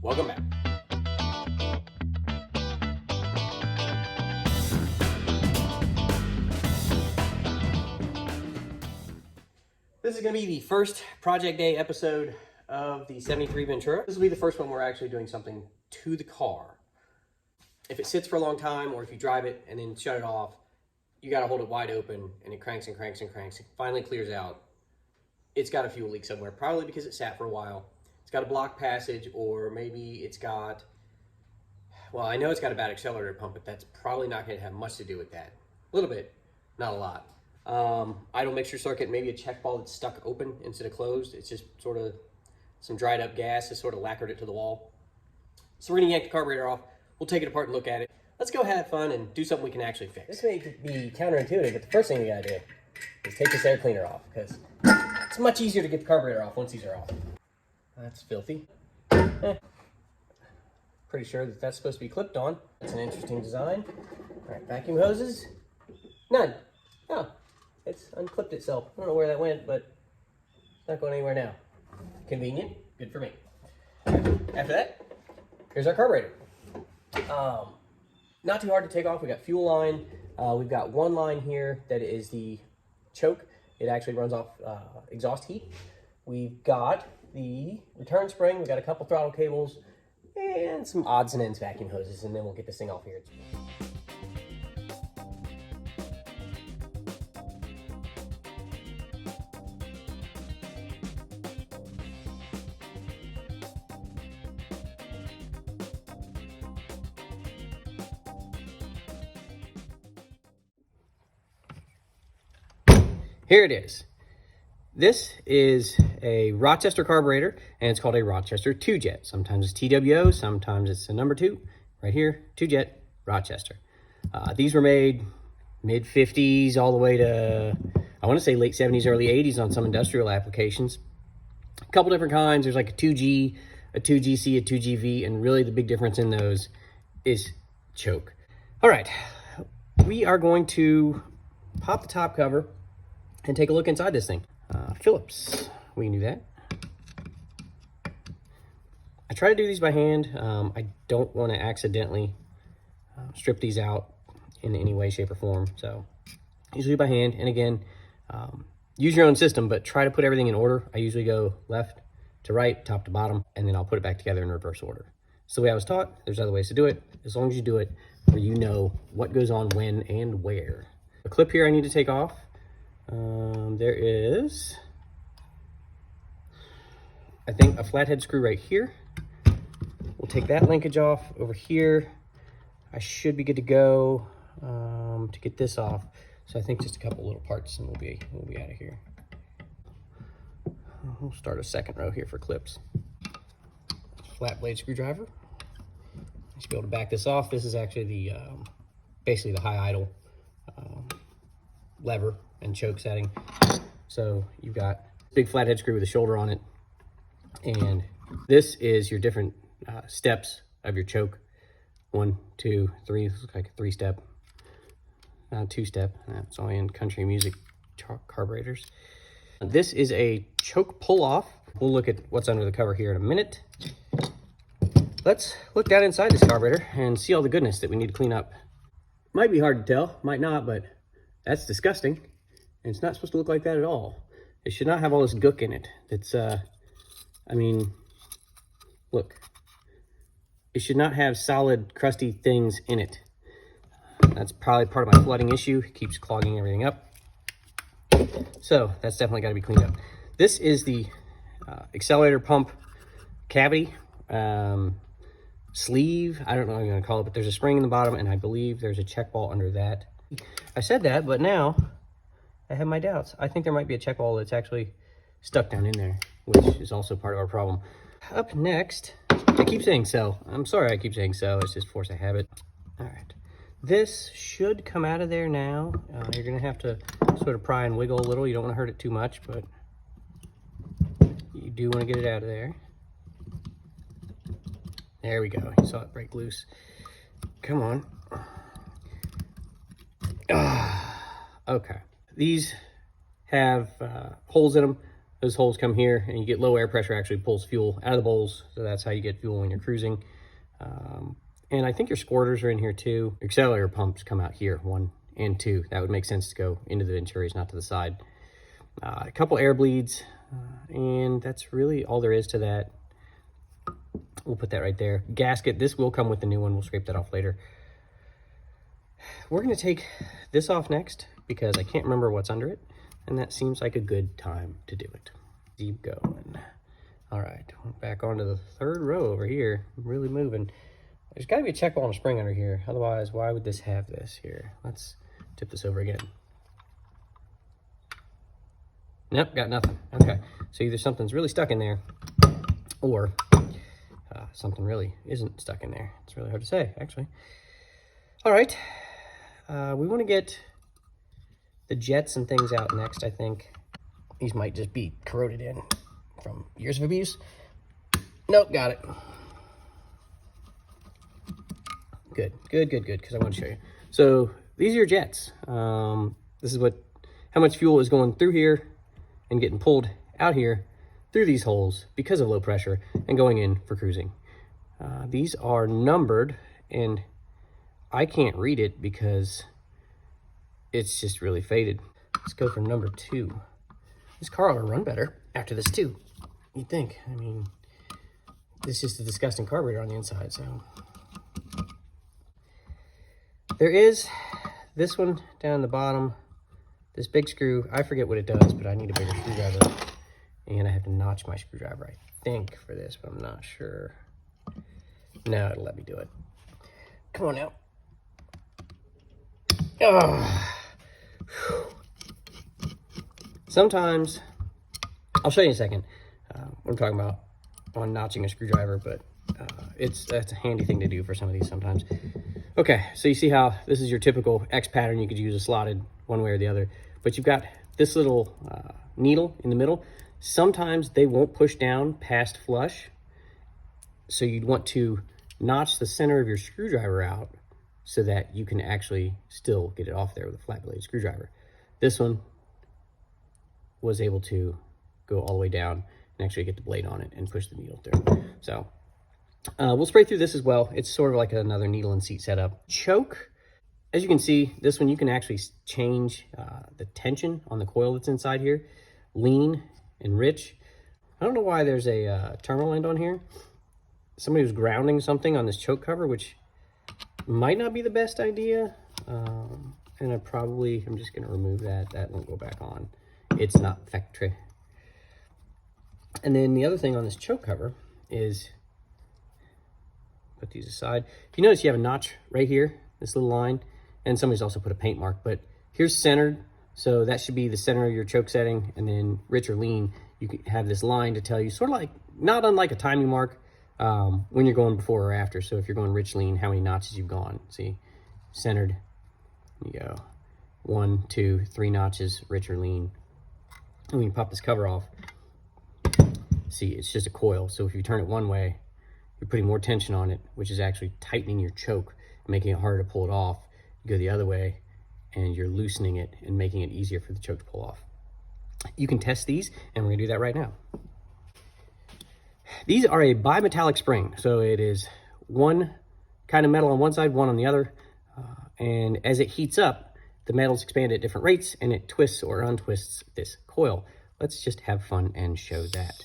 Welcome back. This is going to be the first Project Day episode of the 73 Ventura. This will be the first one we're actually doing something to the car. If it sits for a long time, or if you drive it and then shut it off, you got to hold it wide open and it cranks and cranks and cranks. It finally clears out. It's got a fuel leak somewhere, probably because it sat for a while. It's got a blocked passage, or maybe it's got, well, I know it's got a bad accelerator pump, but that's probably not going to have much to do with that. A little bit, not a lot. Idle mixture circuit, maybe a check ball that's stuck open instead of closed. It's just sort of some dried up gas has sort of lacquered it to the wall. So we're going to yank the carburetor off. We'll take it apart and look at it. Let's go have fun and do something we can actually fix. This may be counterintuitive, but the first thing we got to do is take this air cleaner off, because it's much easier to get the carburetor off once these are off. That's filthy. Pretty sure that that's supposed to be clipped on. That's an interesting design. All right, vacuum hoses. None. Oh, it's unclipped itself. I don't know where that went, but it's not going anywhere now. Convenient. Good for me. After that, here's our carburetor. Not too hard to take off. We got fuel line. We've got one line here that is the choke. It actually runs off exhaust heat. We've got the return spring. We've got a couple throttle cables and some odds and ends vacuum hoses, and then we'll get this thing off here. Here it is. This is a Rochester carburetor, and it's called a Rochester 2-jet. Sometimes it's TWO, sometimes it's a number 2. Right here, 2-jet, Rochester. These were made mid-50s all the way to, I want to say late 70s, early 80s on some industrial applications. A couple different kinds. There's like a 2G, a 2GC, a 2GV, and really the big difference in those is choke. All right, we are going to pop the top cover and take a look inside this thing. Phillips, we can do that. I try to do these by hand. I don't want to accidentally strip these out in any way, shape, or form. So usually by hand. And again, use your own system, but try to put everything in order. I usually go left to right, top to bottom, and then I'll put it back together in reverse order. It's the way I was taught. There's other ways to do it. As long as you do it where you know what goes on when and where. The clip here I need to take off. There is, I think, a flathead screw right here. We'll take that linkage off over here. I should be good to go to get this off. So I think just a couple little parts and we'll be out of here. We'll start a second row here for clips. Flat blade screwdriver. I should be able to back this off. This is actually the basically the high idle lever and choke setting. So you've got big flathead screw with a shoulder on it, and this is your different steps of your choke. 1, 2, 3. This looks like a 3-step, 2-step. It's only in country music carburetors. This is a choke pull off. We'll look at what's under the cover here in a minute. Let's look down inside this carburetor and see all the goodness that we need to clean up. Might be hard to tell, might not, but that's disgusting. And it's not supposed to look like that at all. It should not have all this gook in it. It's, I mean, look. It should not have solid, crusty things in it. That's probably part of my flooding issue. It keeps clogging everything up. So that's definitely got to be cleaned up. This is the accelerator pump cavity sleeve. I don't know what I'm going to call it, but there's a spring in the bottom, and I believe there's a check ball under that. I said that, but now I have my doubts. I think there might be a check ball that's actually stuck down in there, which is also part of our problem. Up next, I keep saying so. I'm sorry I keep saying so. It's just force of habit. All right. This should come out of there now. You're going to have to sort of pry and wiggle a little. You don't want to hurt it too much, but you do want to get it out of there. There we go. You saw it break loose. Come on. Okay. These have holes in them those holes come here, and you get low air pressure actually pulls fuel out of the bowls. So that's how you get fuel when you're cruising. And I think your squirters are in here too. Your accelerator pumps come out here, 1 and 2. That would make sense to go into the Venturas, not to the side. A couple air bleeds, and that's really all there is to that. We'll put that right there. Gasket, this will come with the new one. We'll scrape that off later. We're going to take this off next because I can't remember what's under it, and that seems like a good time to do it. Keep going. All right, back onto the third row over here. I'm really moving. There's got to be a check ball and a spring under here. Otherwise, why would this have this here? Let's tip this over again. Nope, got nothing. Okay, so either something's really stuck in there, or something really isn't stuck in there. It's really hard to say, actually. All right, we want to get the jets and things out next, I think. These might just be corroded in from years of abuse. Nope, got it. Good, because I want to show you. So these are your jets. This is how much fuel is going through here and getting pulled out here through these holes because of low pressure and going in for cruising. These are numbered, and I can't read it because it's just really faded. Let's go for number 2. This car ought to run better after this too, you'd think. I mean, this is just a disgusting carburetor on the inside, so. There is this one down the bottom, this big screw. I forget what it does, but I need a bigger screwdriver. And I have to notch my screwdriver, I think, for this, but I'm not sure. No, it'll let me do it. Come on now. Oh. Sometimes, I'll show you in a second what I'm talking about on notching a screwdriver, but that's a handy thing to do for some of these sometimes. Okay, so you see how this is your typical X pattern. You could use a slotted one way or the other, but you've got this little needle in the middle. Sometimes they won't push down past flush, so you'd want to notch the center of your screwdriver out so that you can actually still get it off there with a flat blade screwdriver. This one was able to go all the way down and actually get the blade on it and push the needle through. So we'll spray through this as well. It's sort of like another needle and seat setup. Choke, as you can see, this one you can actually change the tension on the coil that's inside here. Lean and rich. I don't know why there's a terminal end on here. Somebody was grounding something on this choke cover, which might not be the best idea. And I'm just gonna remove that. That won't go back on. It's not factory. And then the other thing on this choke cover is, put these aside. If you notice, you have a notch right here, this little line, and somebody's also put a paint mark, but here's centered. So that should be the center of your choke setting. And then rich or lean, you can have this line to tell you, sort of like, not unlike a timing mark, when you're going before or after. So if you're going rich, lean, how many notches you've gone. See, centered, you go 1, 2, 3 notches, rich or lean. And when you pop this cover off, see, it's just a coil. So if you turn it one way, you're putting more tension on it, which is actually tightening your choke, making it harder to pull it off. You go the other way, and you're loosening it and making it easier for the choke to pull off. You can test these, and we're gonna do that right now. These are a bimetallic spring, so it is one kind of metal on one side, one on the other, and as it heats up, the metals expand at different rates, and it twists or untwists this coil. Let's just have fun and show that.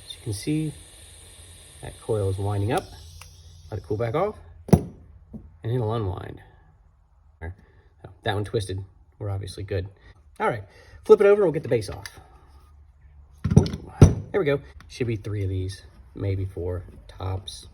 As you can see, that coil is winding up. Let it cool back off, and it'll unwind. So that one twisted. We're obviously good. All right, flip it over, we'll get the base off. There we go. Should be 3 of these, maybe 4 tops.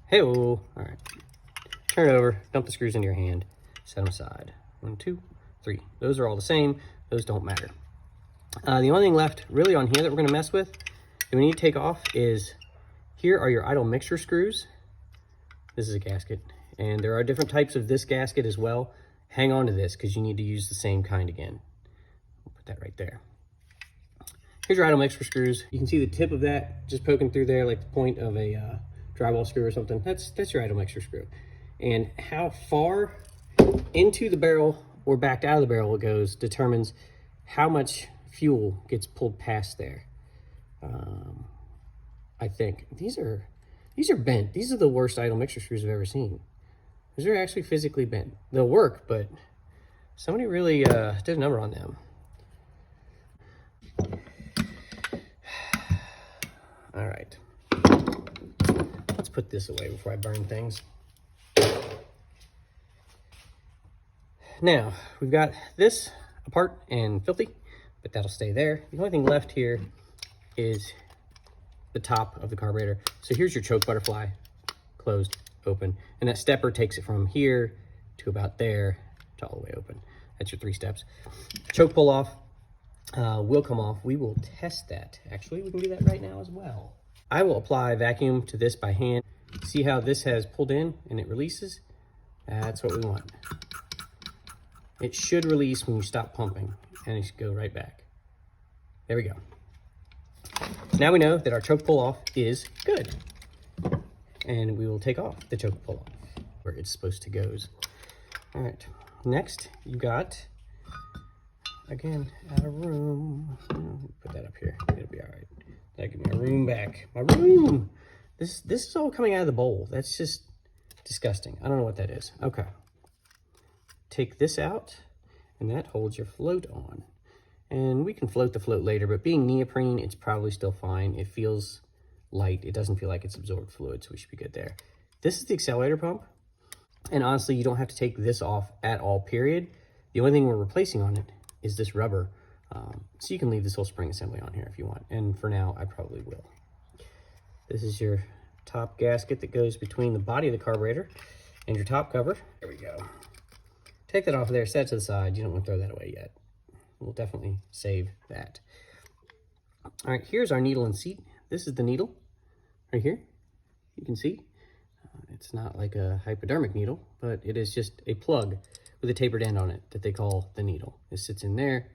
Hey-oh. All right, turn it over, dump the screws into your hand, set them aside. 1, 2, 3. Those are all the same. Those don't matter. The only thing left really on here that we're gonna mess with that we need to take off is, here are your idle mixture screws. This is a gasket, and there are different types of this gasket as well. Hang on to this because you need to use the same kind again. We'll put that right there. Here's your idle mixture screws. You can see the tip of that just poking through there like the point of a drywall screw or something. That's your idle mixture screw. And how far into the barrel or backed out of the barrel it goes determines how much fuel gets pulled past there. I think these are bent. These are the worst idle mixture screws I've ever seen. These are actually physically bent. They'll work, but somebody really did a number on them. All right, let's put this away before I burn things. Now, we've got this apart and filthy, but that'll stay there. The only thing left here is the top of the carburetor. So here's your choke butterfly, closed, open. And that stepper takes it from here to about there to all the way open. That's your 3 steps. Choke pull off will come off. We will test that. Actually, we can do that right now as well. I will apply vacuum to this by hand. See how this has pulled in and it releases? That's what we want. It should release when you stop pumping, and it should go right back. There we go. Now we know that our choke pull off is good. And we will take off the choke pull off where it's supposed to go. All right, next you got, again, out of room. Put that up here, it'll be all right. That'll give me my room back. My room! This is all coming out of the bowl. That's just disgusting. I don't know what that is. Okay. Take this out, and that holds your float on. And we can float the float later, but being neoprene, it's probably still fine. It feels light. It doesn't feel like it's absorbed fluid, so we should be good there. This is the accelerator pump. And honestly, you don't have to take this off at all, period. The only thing we're replacing on it is this rubber. So you can leave this whole spring assembly on here if you want. And for now, I probably will. This is your top gasket that goes between the body of the carburetor and your top cover. There we go. Take that off of there, set it to the side. You don't want to throw that away yet. We'll definitely save that. All right, here's our needle and seat. This is the needle right here. You can see it's not like a hypodermic needle, but it is just a plug with a tapered end on it that they call the needle. It sits in there.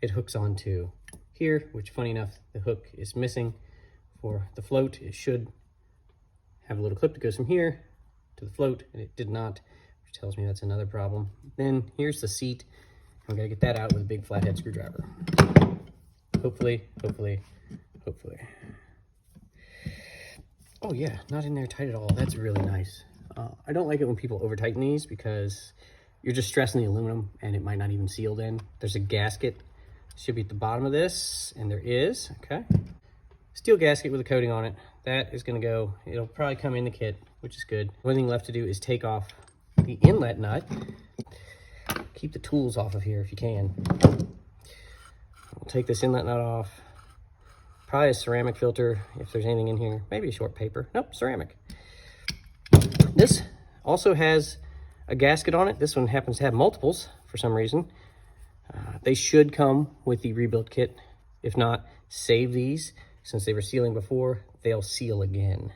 It hooks onto here, which funny enough, the hook is missing for the float. It should have a little clip that goes from here to the float, and it did not, which tells me that's another problem. Then here's the seat. I'm gonna get that out with a big flathead screwdriver. Hopefully. Oh yeah, not in there tight at all. That's really nice. I don't like it when people over tighten these because you're just stressing the aluminum and it might not even seal in. There's a gasket, should be at the bottom of this, and there is, okay. Steel gasket with a coating on it. That is gonna go, it'll probably come in the kit, which is good. The only thing left to do is take off the inlet nut. Keep the tools off of here if you can. We'll take this inlet nut off. Probably a ceramic filter if there's anything in here. Maybe a short paper. Nope, ceramic. This also has a gasket on it. This one happens to have multiples for some reason. They should come with the rebuild kit. If not, save these. Since they were sealing before, they'll seal again.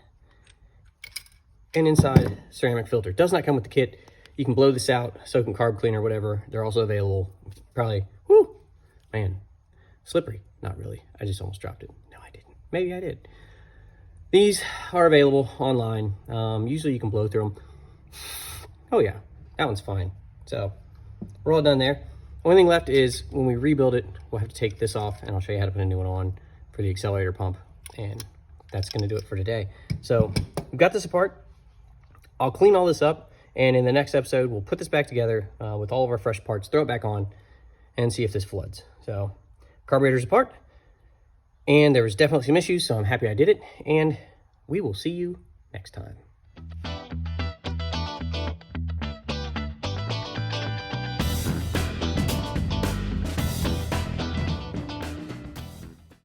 And inside, ceramic filter. Does not come with the kit. You can blow this out, soak in carb cleaner, whatever. They're also available. Probably, whoo, man, slippery. Not really. I just almost dropped it. No, I didn't. Maybe I did. These are available online. Usually you can blow through them. Oh yeah, that one's fine. So we're all done there. Only thing left is when we rebuild it, we'll have to take this off, and I'll show you how to put a new one on for the accelerator pump. And that's going to do it for today. So we've got this apart. I'll clean all this up. And in the next episode, we'll put this back together with all of our fresh parts, throw it back on, and see if this floods. So, carburetor's apart, and there was definitely some issues, so I'm happy I did it, and we will see you next time.